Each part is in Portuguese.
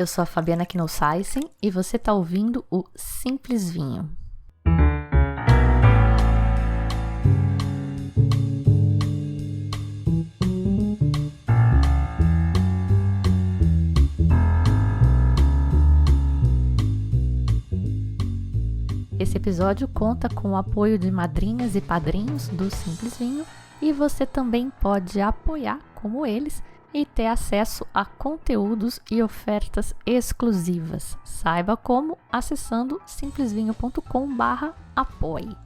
Eu sou a Fabiana Knossaisen e você está ouvindo o Simples Vinho. Esse episódio conta com o apoio de madrinhas e padrinhos do Simples Vinho e você também pode apoiar como eles e ter acesso a conteúdos e ofertas exclusivas. Saiba como acessando simplesvinho.com/apoie.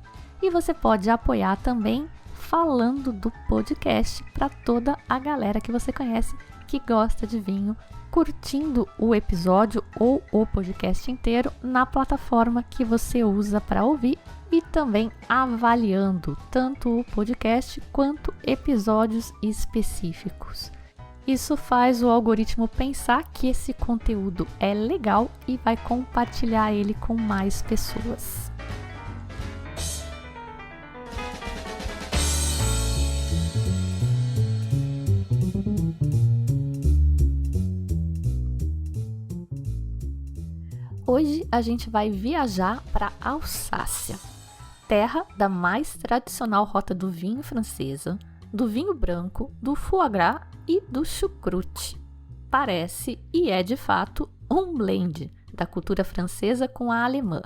E você pode apoiar também falando do podcast para toda a galera que você conhece que gosta de vinho, curtindo o episódio ou o podcast inteiro na plataforma que você usa para ouvir e também avaliando tanto o podcast quanto episódios específicos. Isso faz o algoritmo pensar que esse conteúdo é legal e vai compartilhar ele com mais pessoas. Hoje a gente vai viajar para a Alsácia, terra da mais tradicional rota do vinho francesa, do vinho branco, do foie gras e do chucrute. Parece e é de fato um blend da cultura francesa com a alemã.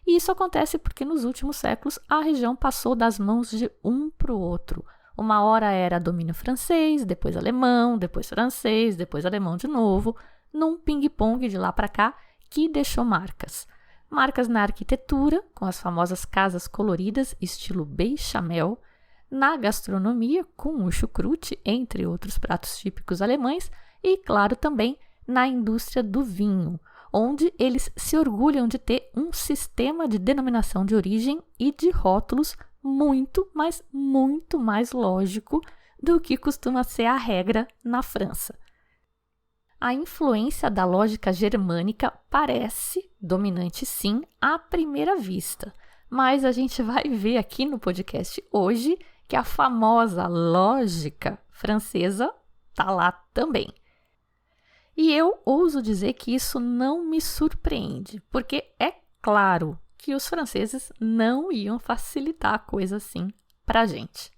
E isso acontece porque nos últimos séculos a região passou das mãos de um para o outro. Uma hora era domínio francês, depois alemão, depois francês, depois alemão de novo, num ping-pong de lá para cá que deixou marcas. Marcas na arquitetura, com as famosas casas coloridas estilo bechamel, na gastronomia, com o chucrute, entre outros pratos típicos alemães, e, claro, também na indústria do vinho, onde eles se orgulham de ter um sistema de denominação de origem e de rótulos muito, mas muito mais lógico do que costuma ser a regra na França. A influência da lógica germânica parece dominante, sim, à primeira vista, mas a gente vai ver aqui no podcast hoje que a famosa lógica francesa está lá também. E eu ouso dizer que isso não me surpreende, porque é claro que os franceses não iam facilitar a coisa assim para a gente.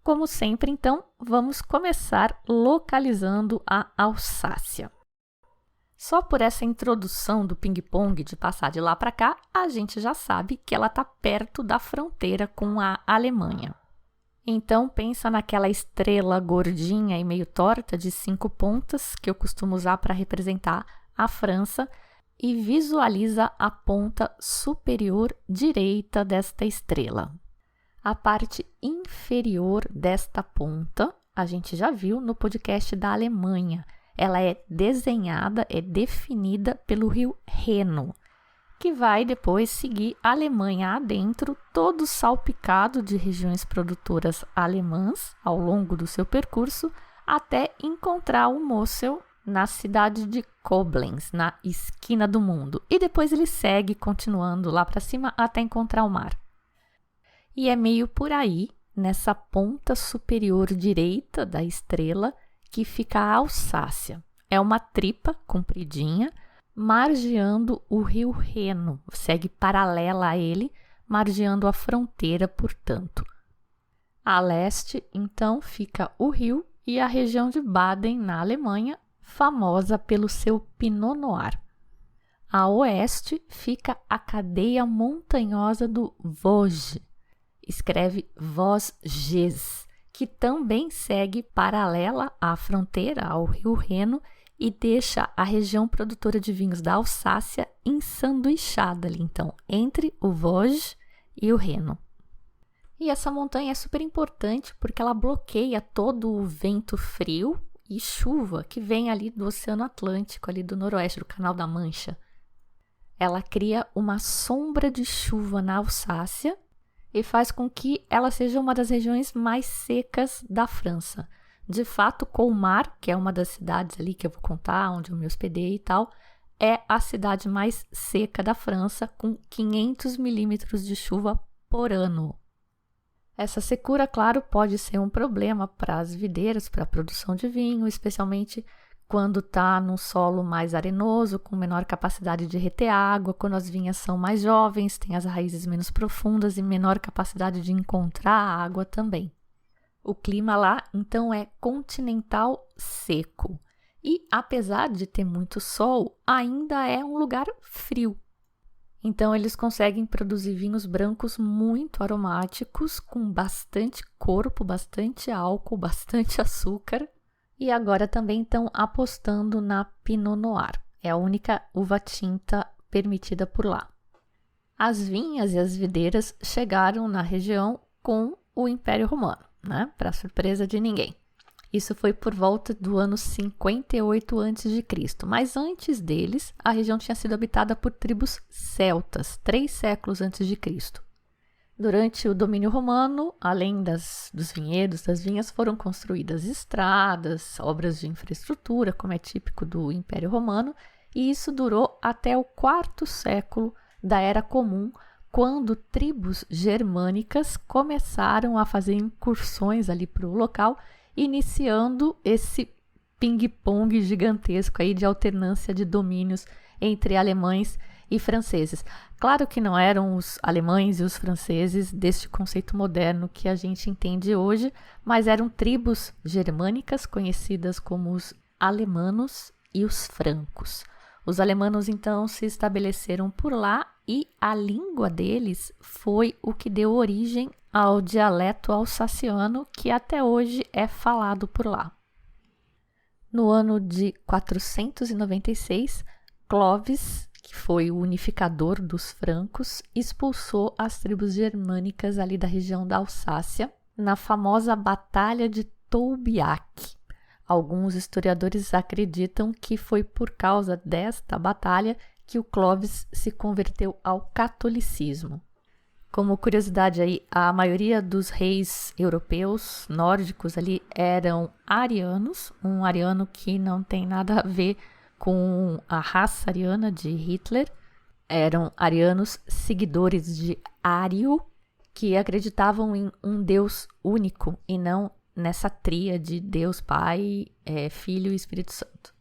Como sempre, então, vamos começar localizando a Alsácia. Só por essa introdução do ping-pong de passar de lá para cá, a gente já sabe que ela está perto da fronteira com a Alemanha. Então, pensa naquela estrela gordinha e meio torta de 5 pontas que eu costumo usar para representar a França e visualiza a ponta superior direita desta estrela. A parte inferior desta ponta, a gente já viu no podcast da Alemanha. Ela é desenhada, é definida pelo rio Reno, que vai depois seguir a Alemanha adentro, todo salpicado de regiões produtoras alemãs ao longo do seu percurso, até encontrar o Mosel na cidade de Koblenz, na esquina do mundo. E depois ele segue continuando lá para cima até encontrar o mar. E é meio por aí, nessa ponta superior direita da estrela, que fica a Alsácia. É uma tripa compridinha, margeando o rio Reno, segue paralela a ele, margeando a fronteira, portanto. A leste, então, fica o rio e a região de Baden, na Alemanha, famosa pelo seu Pinot Noir. A oeste fica a cadeia montanhosa do Vosges, escreve Vosges, que também segue paralela à fronteira, ao rio Reno, e deixa a região produtora de vinhos da Alsácia ensanduichada ali, então, entre o Vosges e o Reno. E essa montanha é super importante porque ela bloqueia todo o vento frio e chuva que vem ali do Oceano Atlântico, ali do noroeste, do Canal da Mancha. Ela cria uma sombra de chuva na Alsácia e faz com que ela seja uma das regiões mais secas da França. De fato, Colmar, que é uma das cidades ali que eu vou contar, onde eu me hospedei e tal, é a cidade mais seca da França, com 500 milímetros de chuva por ano. Essa secura, claro, pode ser um problema para as videiras, para a produção de vinho, especialmente quando está num solo mais arenoso, com menor capacidade de reter água, quando as vinhas são mais jovens, têm as raízes menos profundas e menor capacidade de encontrar água também. O clima lá, então, é continental seco. E, apesar de ter muito sol, ainda é um lugar frio. Então, eles conseguem produzir vinhos brancos muito aromáticos, com bastante corpo, bastante álcool, bastante açúcar. E agora também estão apostando na Pinot Noir. É a única uva tinta permitida por lá. As vinhas e as videiras chegaram na região com o Império Romano, né? Para surpresa de ninguém. Isso foi por volta do ano 58 a.C., mas antes deles, a região tinha sido habitada por tribos celtas, 3 séculos antes de Cristo. Durante o domínio romano, além dos vinhedos, das vinhas, foram construídas estradas, obras de infraestrutura, como é típico do Império Romano, e isso durou até o 4º século da Era Comum, quando tribos germânicas começaram a fazer incursões ali para o local, iniciando esse ping-pong gigantesco aí de alternância de domínios entre alemães e franceses. Claro que não eram os alemães e os franceses deste conceito moderno que a gente entende hoje, mas eram tribos germânicas conhecidas como os alemanos e os francos. Os alemanos, então, se estabeleceram por lá e a língua deles foi o que deu origem ao dialeto alsaciano, que até hoje é falado por lá. No ano de 496, Clovis, que foi o unificador dos francos, expulsou as tribos germânicas ali da região da Alsácia, na famosa Batalha de Tolbiac. Alguns historiadores acreditam que foi por causa desta batalha que o Clovis se converteu ao catolicismo. Como curiosidade aí, a maioria dos reis europeus nórdicos ali eram arianos, um ariano que não tem nada a ver com a raça ariana de Hitler. Eram arianos seguidores de Ário, que acreditavam em um Deus único e não nessa tríade de Deus Pai, Filho e Espírito Santo.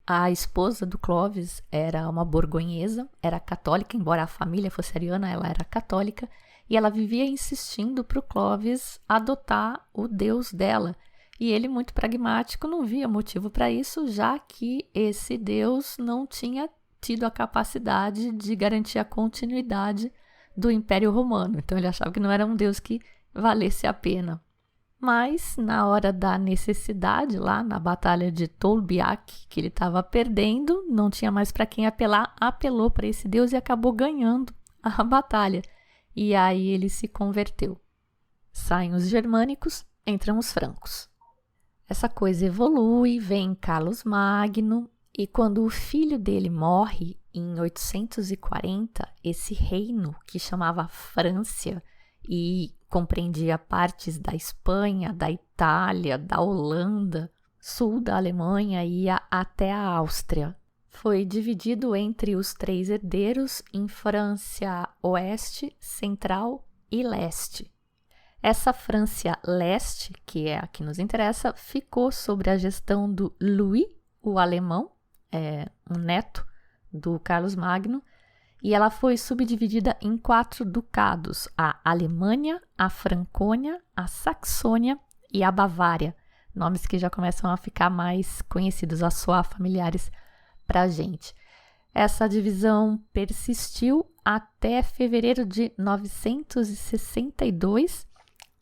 A esposa do Clovis era uma borgonhesa, era católica, embora a família fosse ariana, ela era católica, e ela vivia insistindo para o Clovis adotar o Deus dela. E ele, muito pragmático, não via motivo para isso, já que esse Deus não tinha tido a capacidade de garantir a continuidade do Império Romano. Então ele achava que não era um Deus que valesse a pena. Mas, na hora da necessidade, lá na Batalha de Tolbiac, que ele estava perdendo, não tinha mais para quem apelar, apelou para esse Deus e acabou ganhando a batalha. E aí ele se converteu. Saem os germânicos, entram os francos. Essa coisa evolui, vem Carlos Magno, e quando o filho dele morre, em 840, esse reino, que chamava França, e compreendia partes da Espanha, da Itália, da Holanda, sul da Alemanha e ia até a Áustria. Foi dividido entre os 3 herdeiros em França Oeste, Central e Leste. Essa França Leste, que é a que nos interessa, ficou sob a gestão do Louis, o alemão, um neto do Carlos Magno, e ela foi subdividida em 4 ducados: a Alemanha, a Francônia, a Saxônia e a Bavária. Nomes que já começam a ficar mais conhecidos, a soar familiares para a gente. Essa divisão persistiu até fevereiro de 962,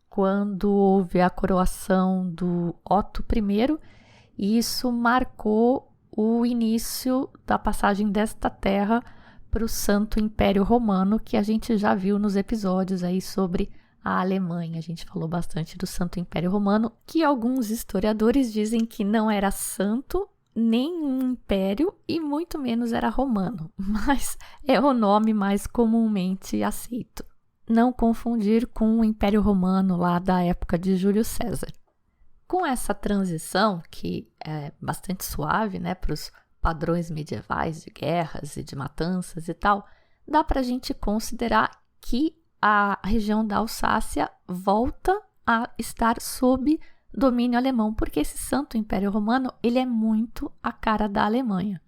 quando houve a coroação do Otto I, e isso marcou o início da passagem desta terra para o Santo Império Romano, que a gente já viu nos episódios aí sobre a Alemanha. A gente falou bastante do Santo Império Romano, que alguns historiadores dizem que não era santo, nem um império e muito menos era romano, mas é o nome mais comumente aceito. Não confundir com o Império Romano lá da época de Júlio César. Com essa transição, que é bastante suave, né, para os padrões medievais de guerras e de matanças e tal, dá para a gente considerar que a região da Alsácia volta a estar sob domínio alemão, porque esse Santo Império Romano ele é muito a cara da Alemanha.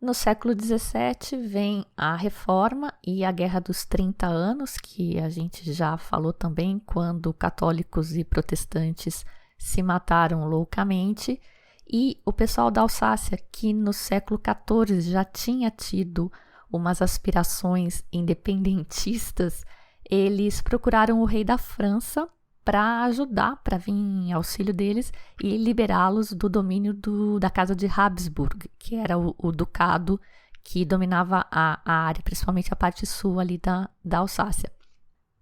No século XVII vem a Reforma e a Guerra dos 30 Anos, que a gente já falou também, quando católicos e protestantes se mataram loucamente, e o pessoal da Alsácia, que no século XIV já tinha tido umas aspirações independentistas, eles procuraram o rei da França para ajudar, para vir em auxílio deles e liberá-los do domínio da Casa de Habsburg, que era o ducado que dominava a área, principalmente a parte sul ali da Alsácia.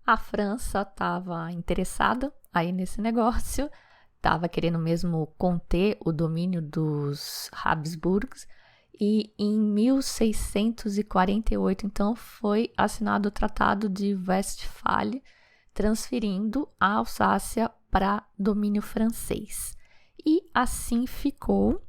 A França estava interessada aí nesse negócio, estava querendo mesmo conter o domínio dos Habsburgs, e em 1648, então, foi assinado o Tratado de Westphalia, transferindo a Alsácia para domínio francês. E assim ficou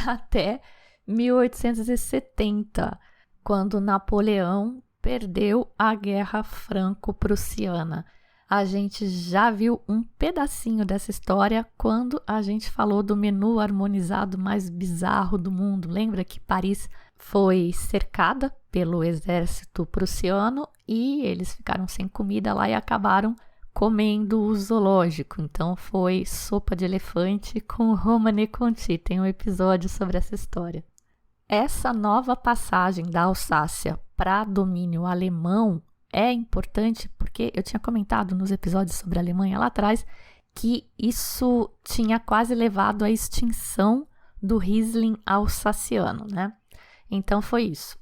até 1870, quando Napoleão perdeu a Guerra Franco-Prussiana. A gente já viu um pedacinho dessa história quando a gente falou do menu harmonizado mais bizarro do mundo. Lembra que Paris foi cercada pelo exército prussiano e eles ficaram sem comida lá e acabaram comendo o zoológico. Então foi sopa de elefante com Romane Conti. Tem um episódio sobre essa história. Essa nova passagem da Alsácia para domínio alemão é importante porque eu tinha comentado nos episódios sobre a Alemanha lá atrás que isso tinha quase levado à extinção do Riesling alsaciano, né? Então foi isso.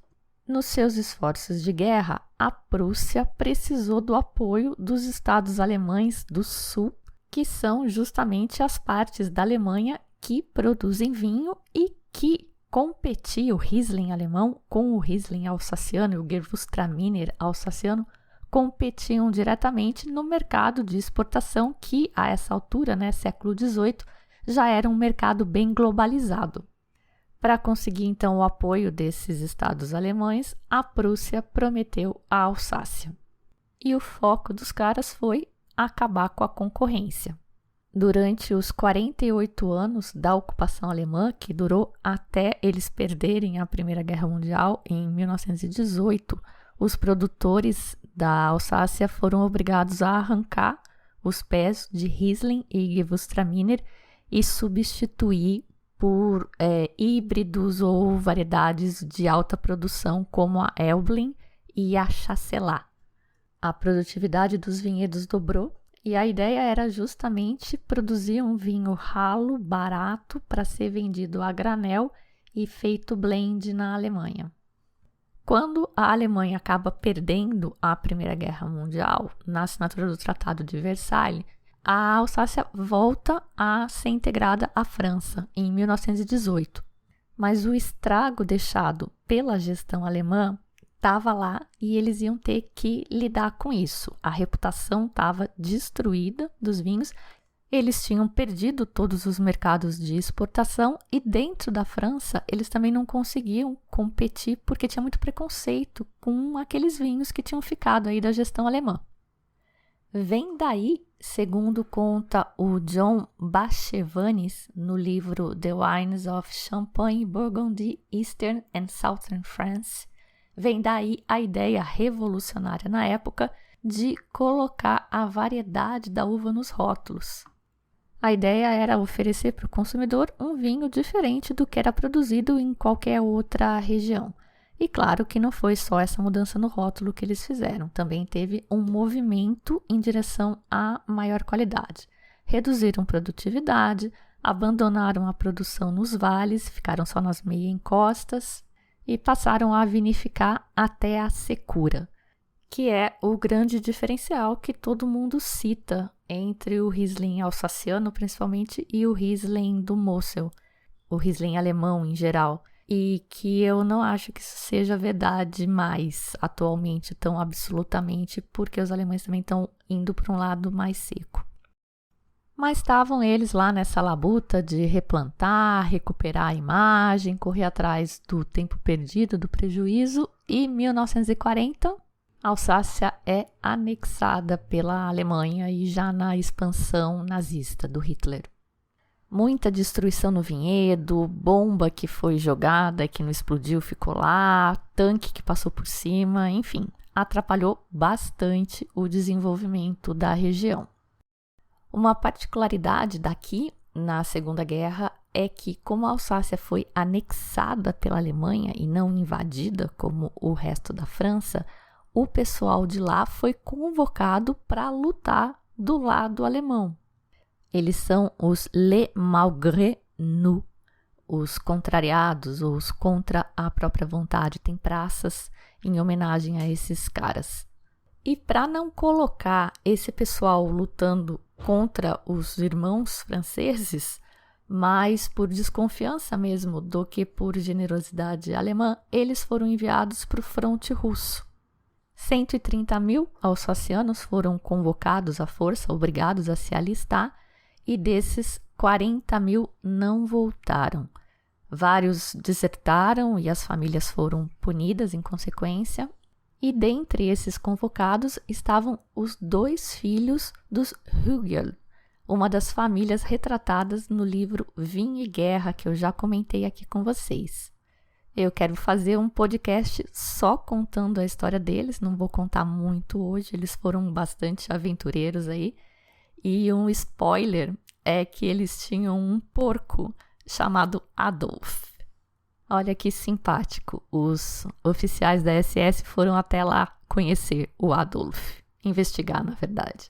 Nos seus esforços de guerra, a Prússia precisou do apoio dos estados alemães do sul, que são justamente as partes da Alemanha que produzem vinho e que competia o Riesling alemão com o Riesling alsaciano e o Gewürztraminer alsaciano, competiam diretamente no mercado de exportação que, a essa altura, né, século XVIII, já era um mercado bem globalizado. Para conseguir, então, o apoio desses estados alemães, a Prússia prometeu a Alsácia. E o foco dos caras foi acabar com a concorrência. Durante os 48 anos da ocupação alemã, que durou até eles perderem a Primeira Guerra Mundial em 1918, os produtores da Alsácia foram obrigados a arrancar os pés de Riesling e Gewürztraminer e substituir por híbridos ou variedades de alta produção como a Elblin e a Chasselas. A produtividade dos vinhedos dobrou e a ideia era justamente produzir um vinho ralo, barato, para ser vendido a granel e feito blend na Alemanha. Quando a Alemanha acaba perdendo a Primeira Guerra Mundial na assinatura do Tratado de Versalhes, a Alsácia volta a ser integrada à França em 1918. Mas o estrago deixado pela gestão alemã estava lá e eles iam ter que lidar com isso. A reputação estava destruída dos vinhos, eles tinham perdido todos os mercados de exportação e dentro da França eles também não conseguiam competir porque tinha muito preconceito com aqueles vinhos que tinham ficado aí da gestão alemã. Vem daí, segundo conta o John Bachevanis no livro The Wines of Champagne, Burgundy, Eastern and Southern France, vem daí a ideia revolucionária na época de colocar a variedade da uva nos rótulos. A ideia era oferecer para o consumidor um vinho diferente do que era produzido em qualquer outra região. E claro que não foi só essa mudança no rótulo que eles fizeram, também teve um movimento em direção à maior qualidade. Reduziram produtividade, abandonaram a produção nos vales, ficaram só nas meia encostas e passaram a vinificar até a secura, que é o grande diferencial que todo mundo cita entre o Riesling alsaciano, principalmente, e o Riesling do Mosel, o Riesling alemão em geral. E que eu não acho que isso seja verdade mais atualmente, tão absolutamente, porque os alemães também estão indo para um lado mais seco. Mas estavam eles lá nessa labuta de replantar, recuperar a imagem, correr atrás do tempo perdido, do prejuízo, e em 1940 A Alsácia é anexada pela Alemanha e já na expansão nazista do Hitler. Muita destruição no vinhedo, bomba que foi jogada e que não explodiu ficou lá, tanque que passou por cima, enfim, atrapalhou bastante o desenvolvimento da região. Uma particularidade daqui, na Segunda Guerra, é que como a Alsácia foi anexada pela Alemanha e não invadida como o resto da França, o pessoal de lá foi convocado para lutar do lado alemão. Eles são os les malgré nous, os contrariados, ou os contra a própria vontade. Tem praças em homenagem a esses caras. E para não colocar esse pessoal lutando contra os irmãos franceses, mais por desconfiança mesmo do que por generosidade alemã, eles foram enviados para o fronte russo. 130.000 alsacianos foram convocados à força, obrigados a se alistar, e desses 40.000 não voltaram. Vários desertaram e as famílias foram punidas em consequência. E dentre esses convocados estavam os 2 filhos dos Hügel, uma das famílias retratadas no livro Vinho e Guerra, que eu já comentei aqui com vocês. Eu quero fazer um podcast só contando a história deles, não vou contar muito hoje, eles foram bastante aventureiros aí. E um spoiler é que eles tinham um porco chamado Adolf. Olha que simpático, os oficiais da SS foram até lá conhecer o Adolf, investigar na verdade.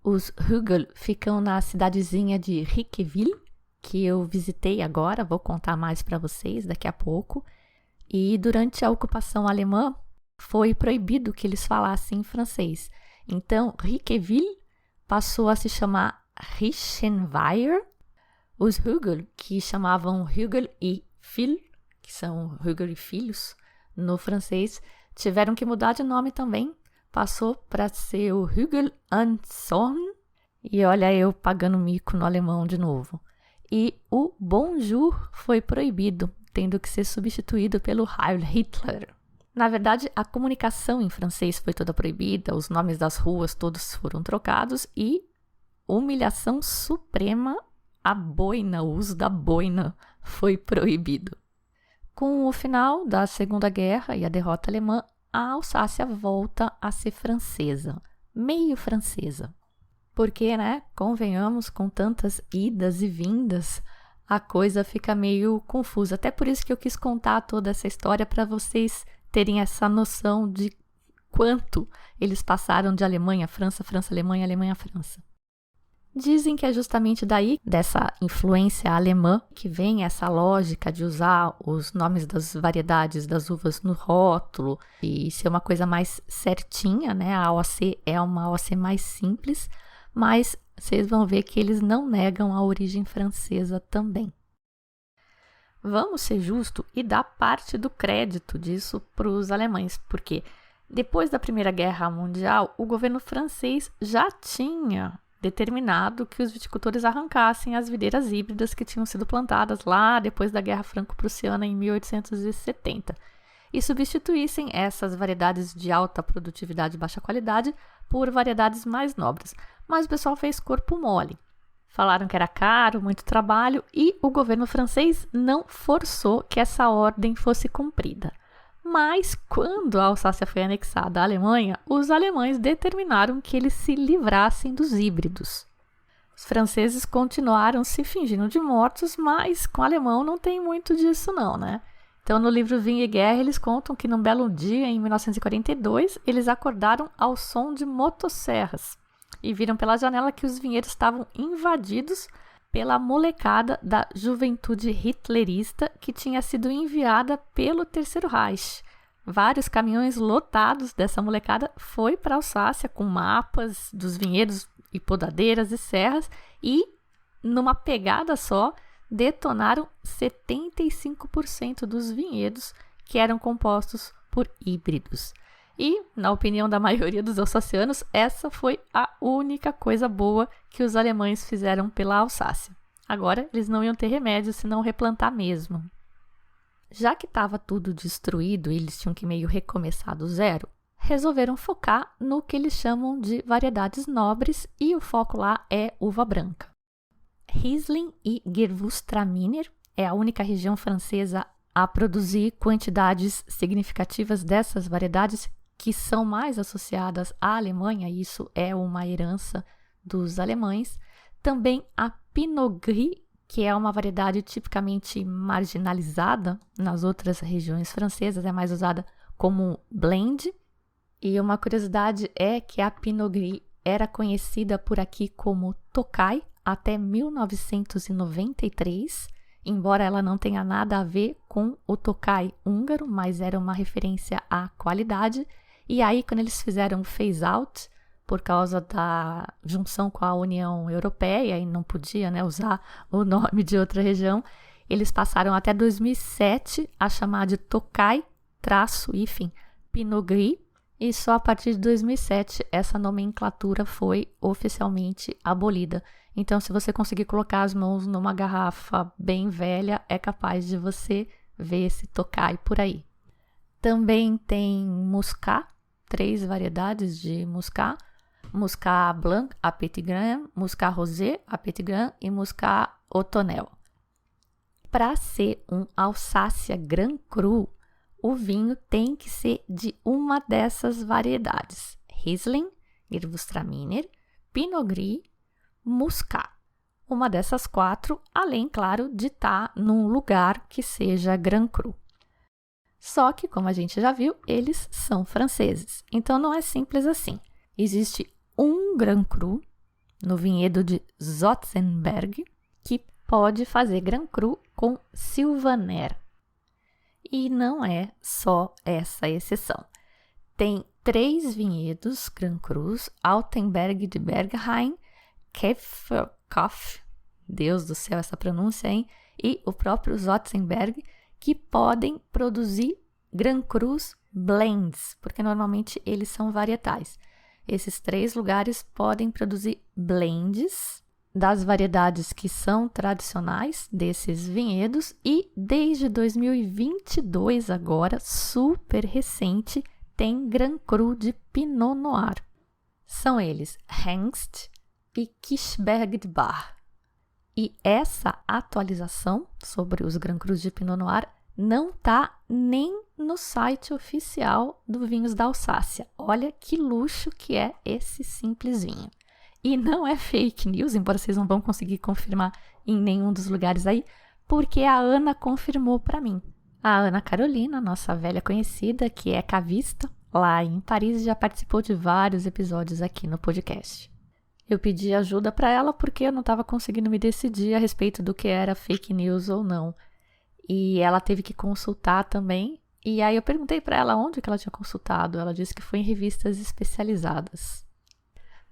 Os Hügel ficam na cidadezinha de Riqueville, que eu visitei agora, vou contar mais para vocês daqui a pouco. E durante a ocupação alemã foi proibido que eles falassem francês. Então Riqueville passou a se chamar Richenweier. Os Hügel, que chamavam Hügel e Fils, que são Hügel e filhos, no francês, tiveram que mudar de nome também. Passou para ser o Hügel und Sohn. E olha eu pagando mico no alemão de novo. E o Bonjour foi proibido, tendo que ser substituído pelo Heil Hitler. Na verdade, a comunicação em francês foi toda proibida, os nomes das ruas todos foram trocados e, humilhação suprema, a boina, o uso da boina foi proibido. Com o final da Segunda Guerra e a derrota alemã, a Alsácia volta a ser francesa, meio francesa. Porque, convenhamos, com tantas idas e vindas, a coisa fica meio confusa. Até por isso que eu quis contar toda essa história para vocês terem essa noção de quanto eles passaram de Alemanha a França, França, Alemanha, Alemanha, França. Dizem que é justamente daí, dessa influência alemã, que vem essa lógica de usar os nomes das variedades das uvas no rótulo e ser uma coisa mais certinha, A AOC é uma AOC mais simples, mas vocês vão ver que eles não negam a origem francesa também. Vamos ser justos e dar parte do crédito disso para os alemães, porque depois da Primeira Guerra Mundial, o governo francês já tinha determinado que os viticultores arrancassem as videiras híbridas que tinham sido plantadas lá depois da Guerra Franco-Prussiana em 1870 e substituíssem essas variedades de alta produtividade e baixa qualidade por variedades mais nobres. Mas o pessoal fez corpo mole. Falaram que era caro, muito trabalho e o governo francês não forçou que essa ordem fosse cumprida. Mas, quando a Alsácia foi anexada à Alemanha, os alemães determinaram que eles se livrassem dos híbridos. Os franceses continuaram se fingindo de mortos, mas com o alemão não tem muito disso não, Então, no livro Vinho e Guerra, eles contam que num belo dia, em 1942, eles acordaram ao som de motosserras e viram pela janela que os vinhedos estavam invadidos pela molecada da juventude hitlerista que tinha sido enviada pelo Terceiro Reich. Vários caminhões lotados dessa molecada foi para a Alsácia com mapas dos vinhedos e podadeiras e serras e, numa pegada só, detonaram 75% dos vinhedos que eram compostos por híbridos. E, na opinião da maioria dos alsacianos, essa foi a única coisa boa que os alemães fizeram pela Alsácia. Agora, eles não iam ter remédio senão replantar mesmo. Já que estava tudo destruído e eles tinham que meio recomeçar do zero, resolveram focar no que eles chamam de variedades nobres e o foco lá é uva branca. Riesling e Gewürztraminer é a única região francesa a produzir quantidades significativas dessas variedades que são mais associadas à Alemanha, isso é uma herança dos alemães. Também a Pinot Gris, que é uma variedade tipicamente marginalizada nas outras regiões francesas, é mais usada como blend. E uma curiosidade é que a Pinot Gris era conhecida por aqui como Tokai até 1993, embora ela não tenha nada a ver com o Tokai húngaro, mas era uma referência à qualidade. E aí, quando eles fizeram o phase-out, por causa da junção com a União Europeia, e não podia, né, usar o nome de outra região, eles passaram até 2007 a chamar de Tokai-Pinot Gris, e só a partir de 2007 essa nomenclatura foi oficialmente abolida. Então, se você conseguir colocar as mãos numa garrafa bem velha, é capaz de você ver esse Tokai por aí. Também tem Muscat, 3 variedades de Muscat. Muscat Blanc à Petit Grain, Muscat Rosé à Petit Grain e Muscat Haut-Tonnel. Para ser um Alsácia Grand Cru, o vinho tem que ser de uma dessas variedades: Riesling, Gewürztraminer, Pinot Gris, Muscat. Uma dessas 4, além, claro, de estar num lugar que seja Grand Cru. Só que, como a gente já viu, eles são franceses. Então, não é simples assim. Existe um Grand Cru no vinhedo de Zotzenberg que pode fazer Grand Cru com Sylvaner. E não é só essa exceção. Tem 3 vinhedos Grand Crus, Altenberg de Bergheim, Kefferkopf, Deus do céu, essa pronúncia, hein? E o próprio Zotzenberg, que podem produzir Grand Crus blends, porque normalmente eles são varietais. Esses 3 lugares podem produzir blends das variedades que são tradicionais desses vinhedos e desde 2022 agora, super recente, tem Grand Cru de Pinot Noir. São eles Hengst e Kirsberg de Bar. E essa atualização sobre os Grand Crus de Pinot Noir não está nem no site oficial do Vinhos da Alsácia. Olha que luxo que é esse simples vinho. E não é fake news, embora vocês não vão conseguir confirmar em nenhum dos lugares aí, porque a Ana confirmou para mim. A Ana Carolina, nossa velha conhecida, que é cavista, lá em Paris, já participou de vários episódios aqui no podcast. Eu pedi ajuda para ela porque eu não estava conseguindo me decidir a respeito do que era fake news ou não. E ela teve que consultar também. E aí eu perguntei para ela onde que ela tinha consultado. Ela disse que foi em revistas especializadas.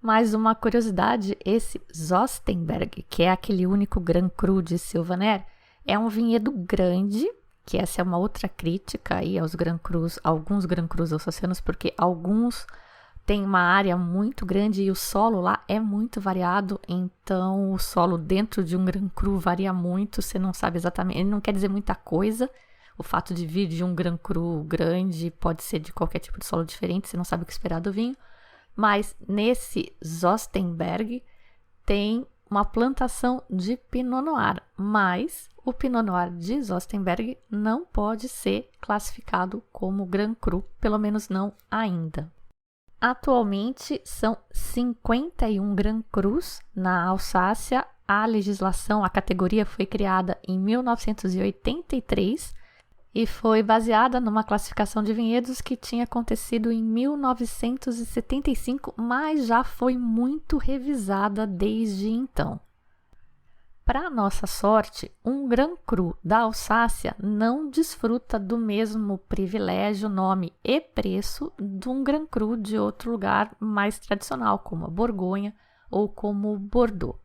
Mais uma curiosidade, esse Zotzenberg, que é aquele único Grand Cru de Sylvaner, é um vinhedo grande, que essa é uma outra crítica aí aos Grand Crus, alguns Grand Crus alsacianos, porque alguns têm uma área muito grande e o solo lá é muito variado, então o solo dentro de um Grand Cru varia muito, você não sabe exatamente, ele não quer dizer muita coisa. O fato de vir de um Grand Cru grande pode ser de qualquer tipo de solo diferente, você não sabe o que esperar do vinho. Mas nesse Zotzenberg tem uma plantação de Pinot Noir, mas o Pinot Noir de Zotzenberg não pode ser classificado como Grand Cru, pelo menos não ainda. Atualmente são 51 Grand Crus na Alsácia. A legislação, a categoria foi criada em 1983 e foi baseada numa classificação de vinhedos que tinha acontecido em 1975, mas já foi muito revisada desde então. Para nossa sorte, um Grand Cru da Alsácia não desfruta do mesmo privilégio, nome e preço de um Grand Cru de outro lugar mais tradicional, como a Borgonha ou como Bordeaux.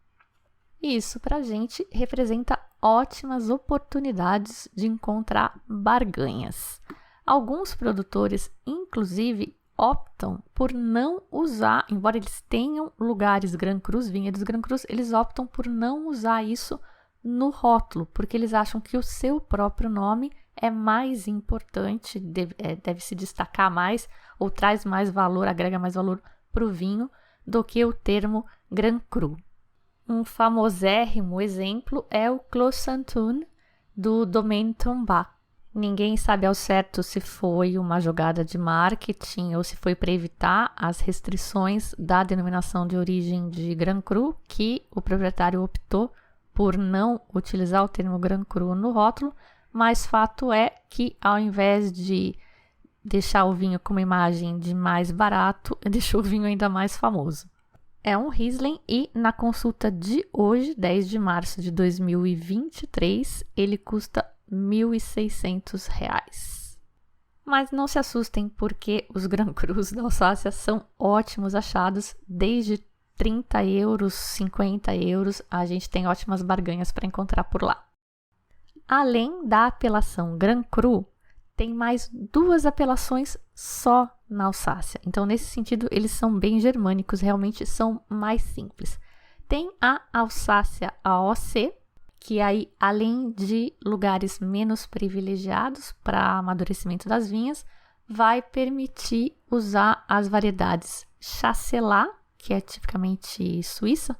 E isso para a gente representa ótimas oportunidades de encontrar barganhas. Alguns produtores, inclusive, optam por não usar, embora eles tenham lugares Grand Crus, vinhedos Grand Crus, eles optam por não usar isso no rótulo, porque eles acham que o seu próprio nome é mais importante, deve se destacar mais ou traz mais valor, agrega mais valor para o vinho do que o termo Grand Cru. Um famosérrimo exemplo é o Clos Santon do Domaine Tombac. Ninguém sabe ao certo se foi uma jogada de marketing ou se foi para evitar as restrições da denominação de origem de Grand Cru, que o proprietário optou por não utilizar o termo Grand Cru no rótulo, mas fato é que ao invés de deixar o vinho com uma imagem de mais barato, deixou o vinho ainda mais famoso. É um Riesling e na consulta de hoje, 10 de março de 2023, ele custa R$ 1.600. Mas não se assustem porque os Grand Crus da Alsácia são ótimos achados, desde 30 euros, 50 euros, a gente tem ótimas barganhas para encontrar por lá. Além da apelação Grand Cru, tem mais 2 apelações só na Alsácia. Então, nesse sentido, eles são bem germânicos, realmente são mais simples. Tem a Alsácia AOC, que aí, além de lugares menos privilegiados para amadurecimento das vinhas, vai permitir usar as variedades Chasselas, que é tipicamente suíça,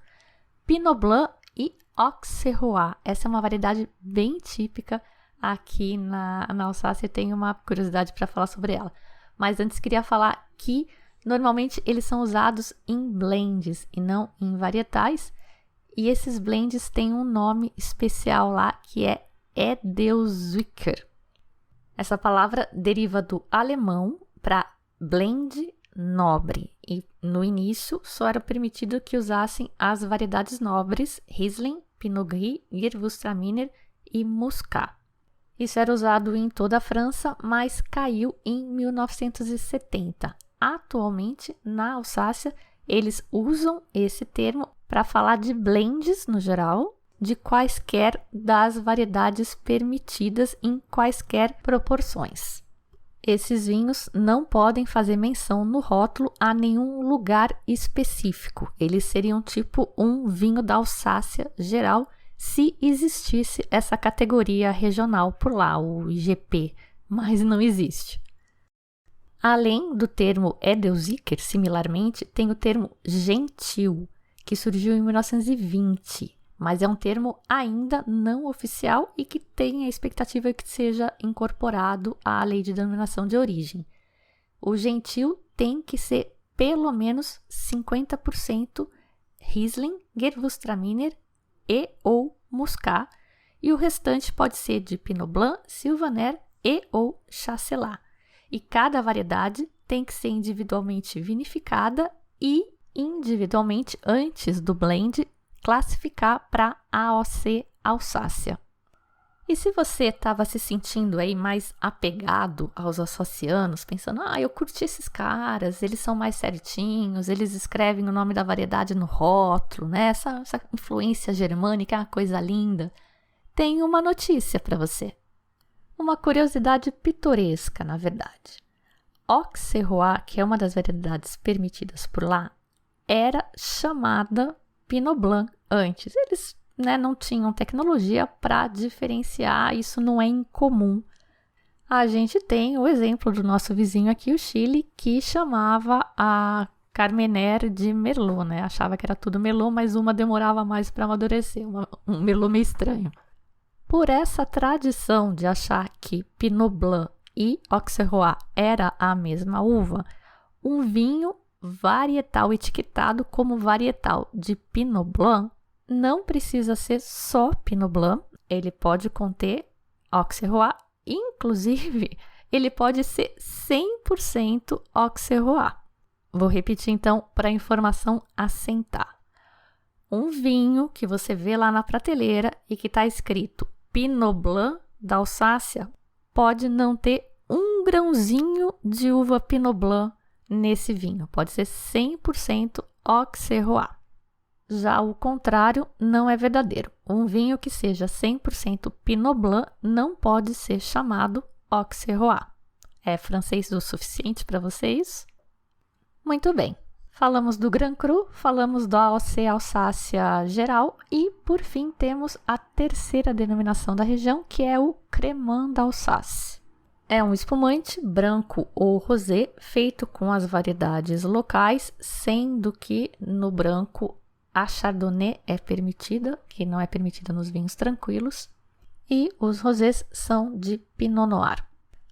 Pinot Blanc e Auxerrois. Essa é uma variedade bem típica aqui na Alsácia e tenho uma curiosidade para falar sobre ela. Mas antes queria falar que normalmente eles são usados em blends e não em varietais. E esses blends têm um nome especial lá que é Edelzucker. Essa palavra deriva do alemão para blend nobre. E no início só era permitido que usassem as variedades nobres Riesling, Pinot Gris, Gewürztraminer e Muscat. Isso era usado em toda a França, mas caiu em 1970. Atualmente, na Alsácia, eles usam esse termo para falar de blends no geral, de quaisquer das variedades permitidas em quaisquer proporções. Esses vinhos não podem fazer menção no rótulo a nenhum lugar específico. Eles seriam tipo um vinho da Alsácia geral, se existisse essa categoria regional por lá, o IGP, mas não existe. Além do termo Edelzucker, similarmente, tem o termo gentil, que surgiu em 1920, mas é um termo ainda não oficial e que tem a expectativa que seja incorporado à lei de denominação de origem. O gentil tem que ser pelo menos 50% Riesling, Gewürztraminer e ou Muscat, e o restante pode ser de Pinot Blanc, Sylvaner e ou Chasselas. E cada variedade tem que ser individualmente vinificada e individualmente, antes do blend, classificar para AOC Alsácia. E se você estava se sentindo aí mais apegado aos alsacianos, pensando, eu curti esses caras, eles são mais certinhos, eles escrevem o nome da variedade no rótulo, né? Essa influência germânica é uma coisa linda. Tenho uma notícia para você. Uma curiosidade pitoresca, na verdade. Auxerrois, que é uma das variedades permitidas por lá, era chamada Pinot Blanc antes. Eles não tinham tecnologia para diferenciar, isso não é incomum. A gente tem o exemplo do nosso vizinho aqui, o Chile, que chamava a Carmener de Merlot, né? Achava que era tudo Merlot, mas uma demorava mais para amadurecer, um Merlot meio estranho. Por essa tradição de achar que Pinot Blanc e Auxerrois era a mesma uva, um vinho varietal etiquetado como varietal de Pinot Blanc não precisa ser só Pinot Blanc, ele pode conter Auxerrois, inclusive ele pode ser 100% Auxerrois. Vou repetir então para a informação assentar. Um vinho que você vê lá na prateleira e que está escrito Pinot Blanc da Alsácia pode não ter um grãozinho de uva Pinot Blanc nesse vinho, pode ser 100% Auxerrois. Já o contrário não é verdadeiro. Um vinho que seja 100% Pinot Blanc não pode ser chamado Auxerrois. É francês o suficiente para vocês? Muito bem. Falamos do Grand Cru, falamos do AOC Alsácia geral e, por fim, temos a terceira denominação da região, que é o Cremant d'Alsace. É um espumante branco ou rosé feito com as variedades locais, sendo que no branco a Chardonnay é permitida, que não é permitida nos vinhos tranquilos, e os rosés são de Pinot Noir.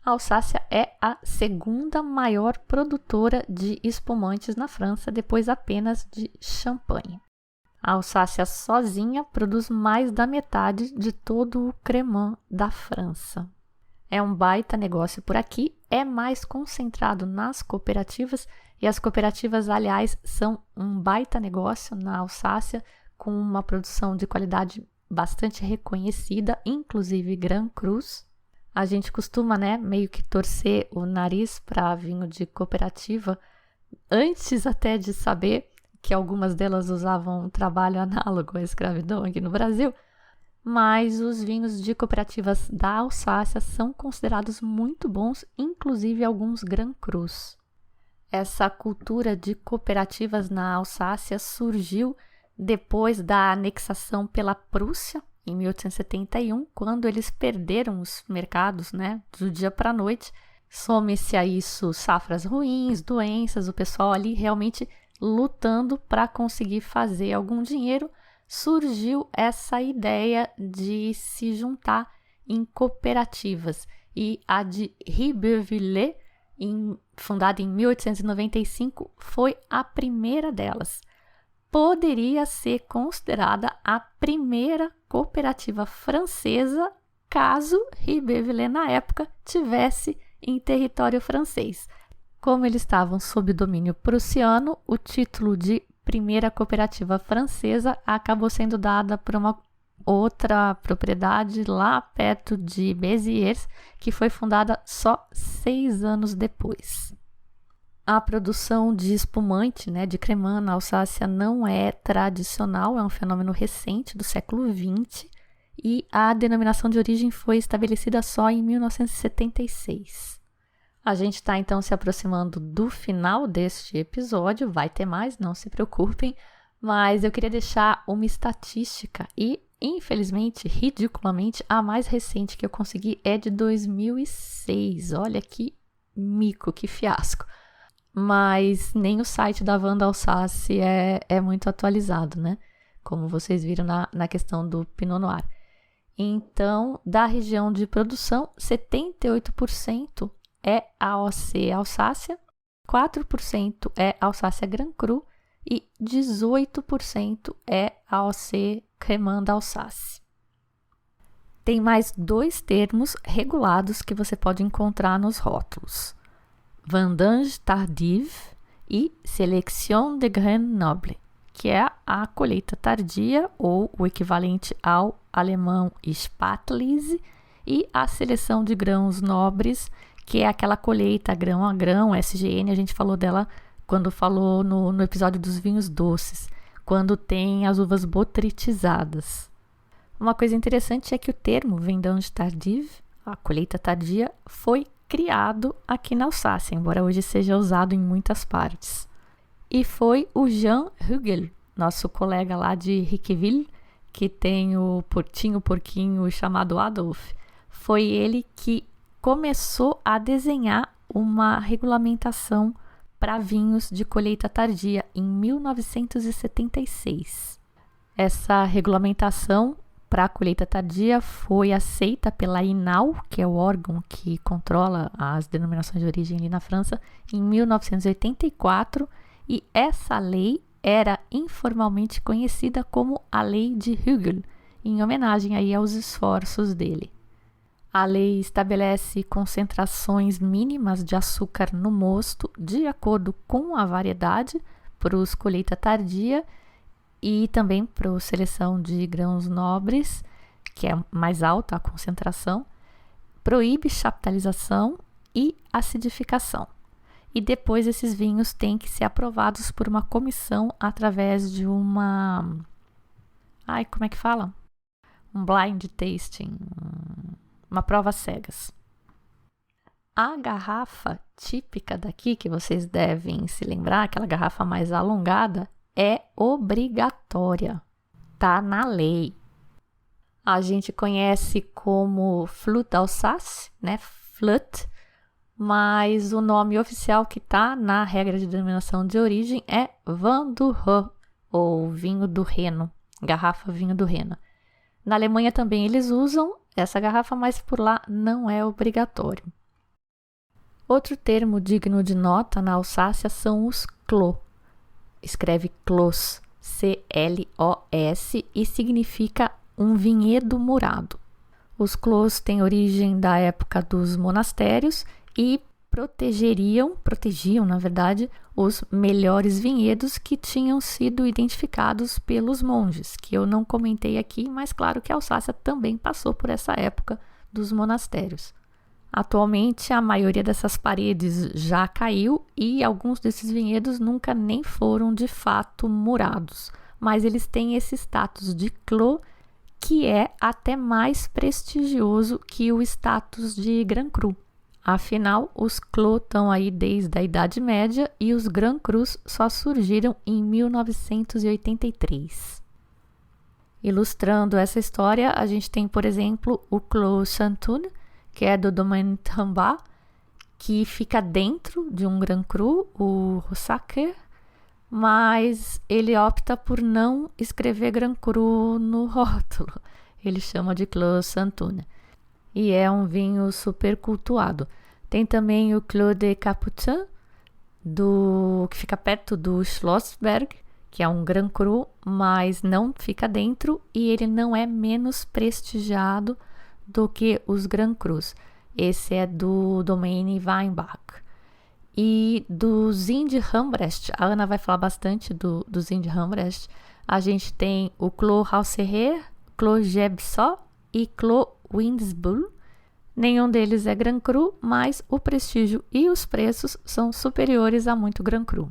A Alsácia é a segunda maior produtora de espumantes na França, depois apenas de champanhe. A Alsácia sozinha produz mais da metade de todo o Cremant da França. É um baita negócio por aqui, é mais concentrado nas cooperativas, e as cooperativas, aliás, são um baita negócio na Alsácia, com uma produção de qualidade bastante reconhecida, inclusive Grand Crus. A gente costuma, meio que torcer o nariz para vinho de cooperativa, antes até de saber que algumas delas usavam um trabalho análogo à escravidão aqui no Brasil, mas os vinhos de cooperativas da Alsácia são considerados muito bons, inclusive alguns Grand Crus. Essa cultura de cooperativas na Alsácia surgiu depois da anexação pela Prússia, em 1871, quando eles perderam os mercados, do dia para a noite. Some-se a isso safras ruins, doenças, o pessoal ali realmente lutando para conseguir fazer algum dinheiro. Surgiu essa ideia de se juntar em cooperativas, e a de Ribeauvillé, fundada em 1895, foi a primeira delas. Poderia ser considerada a primeira cooperativa francesa, caso Ribeauvillé na época tivesse em território francês. Como eles estavam sob domínio prussiano, o título de primeira cooperativa francesa acabou sendo dada por uma outra propriedade lá perto de Béziers, que foi fundada só 6 anos depois. A produção de espumante, de Cremant na Alsácia, não é tradicional, é um fenômeno recente do século XX, e a denominação de origem foi estabelecida só em 1976. A gente está então se aproximando do final deste episódio, vai ter mais, não se preocupem, mas eu queria deixar uma estatística e, infelizmente, ridiculamente, a mais recente que eu consegui é de 2006. Olha que mico, que fiasco. Mas nem o site da Vanda Alsace é muito atualizado, como vocês viram na questão do Pinot Noir. Então, da região de produção, 78% é AOC Alsácia, 4% é Alsácia Grand Cru e 18% é AOC Cremant d'Alsace. Tem mais 2 termos regulados que você pode encontrar nos rótulos: vendange tardive e sélection de grains nobles, que é a colheita tardia, ou o equivalente ao alemão Spätlese, e a seleção de grãos nobres, que é aquela colheita grão a grão, SGN. A gente falou dela quando falou no episódio dos vinhos doces, quando tem as uvas botritizadas. Uma coisa interessante é que o termo vendange tardive, a colheita tardia, foi criado aqui na Alsácia, embora hoje seja usado em muitas partes. E foi o Jean Hugel, nosso colega lá de Riqueville, que tem o porquinho chamado Adolf. Foi ele que começou a desenhar uma regulamentação para vinhos de colheita tardia em 1976. Essa regulamentação para a colheita tardia foi aceita pela INAU, que é o órgão que controla as denominações de origem ali na França, em 1984, e essa lei era informalmente conhecida como a Lei de Hugel, em homenagem aí aos esforços dele. A lei estabelece concentrações mínimas de açúcar no mosto de acordo com a variedade para os colheita tardia e também para a seleção de grãos nobres, que é mais alta a concentração, proíbe chaptalização e acidificação. E depois esses vinhos têm que ser aprovados por uma comissão através de uma... como é que fala? Um blind tasting, uma prova cegas. a garrafa típica daqui, que vocês devem se lembrar, aquela garrafa mais alongada, é obrigatória. Tá na lei. A gente conhece como Flûte d'Alsace, né? Flûte, mas o nome oficial que tá na regra de denominação de origem é Vin du Rhin, ou vinho do Reno, garrafa vinho do Reno. Na Alemanha também eles usam essa garrafa, mas por lá não é obrigatório. Outro termo digno de nota na Alsácia são os Clos. Escreve Clos, C-L-O-S, e significa um vinhedo murado. Os Clos têm origem da época dos monastérios e protegiam, na verdade, os melhores vinhedos que tinham sido identificados pelos monges, que eu não comentei aqui, mas claro que a Alsácia também passou por essa época dos monastérios. Atualmente, a maioria dessas paredes já caiu e alguns desses vinhedos nunca nem foram de fato murados, mas eles têm esse status de Clos, que é até mais prestigioso que o status de Grand Cru. Afinal, os Clos estão aí desde a Idade Média e os Grand Crus só surgiram em 1983. Ilustrando essa história, a gente tem, por exemplo, o Clos Chantun, que é do Domaine Tambach, que fica dentro de um Grand Cru, o Rossaker, mas ele opta por não escrever Grand Cru no rótulo. Ele chama de Clos Chantun. E é um vinho super cultuado. Tem também o Clos de Capuchin, que fica perto do Schlossberg, que é um Grand Cru, mas não fica dentro e ele não é menos prestigiado do que os Grand Crus. Esse é do Domaine Weinbach. E do Zindhambrecht, a Ana vai falar bastante do Zindhambrecht, a gente tem o Clos Hausserrer, Clos Gebsau e Clos Windsbull. Nenhum deles é Grand Cru, mas o prestígio e os preços são superiores a muito Grand Cru.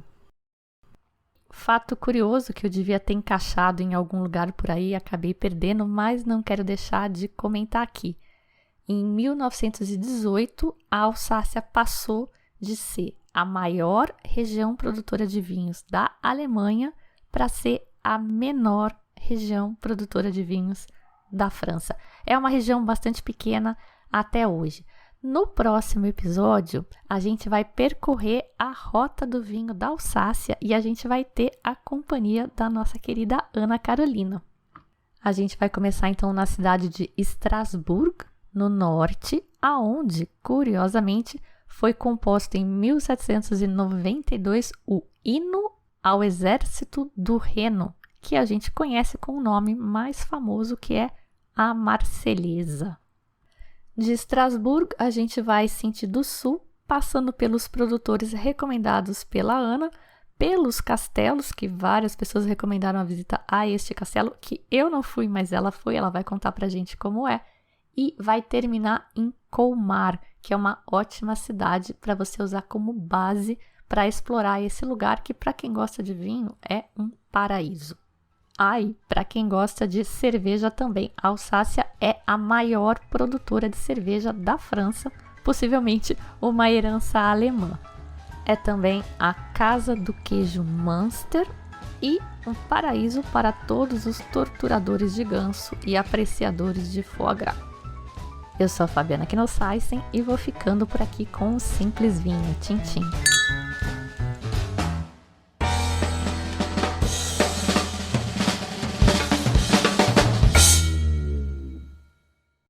Fato curioso que eu devia ter encaixado em algum lugar por aí, acabei perdendo, mas não quero deixar de comentar aqui. Em 1918, a Alsácia passou de ser a maior região produtora de vinhos da Alemanha para ser a menor região produtora de vinhos da França. É uma região bastante pequena até hoje. No próximo episódio, a gente vai percorrer a rota do vinho da Alsácia e a gente vai ter a companhia da nossa querida Ana Carolina. A gente vai começar então na cidade de Estrasburgo, no norte, aonde, curiosamente, foi composto em 1792 o Hino ao Exército do Reno, que a gente conhece com o nome mais famoso, que é a Marselhesa. De Estrasburgo, a gente vai sentido sul, passando pelos produtores recomendados pela Ana, pelos castelos, que várias pessoas recomendaram a visita a este castelo, que eu não fui, mas ela foi, ela vai contar pra gente como é, e vai terminar em Colmar, que é uma ótima cidade para você usar como base para explorar esse lugar que, para quem gosta de vinho, é um paraíso. E para quem gosta de cerveja também, a Alsácia é a maior produtora de cerveja da França, possivelmente uma herança alemã. É também a casa do queijo Münster e um paraíso para todos os torturadores de ganso e apreciadores de foie gras. Eu sou a Fabiana Knossaisen e vou ficando por aqui com um simples vinho. Tchim, tchim.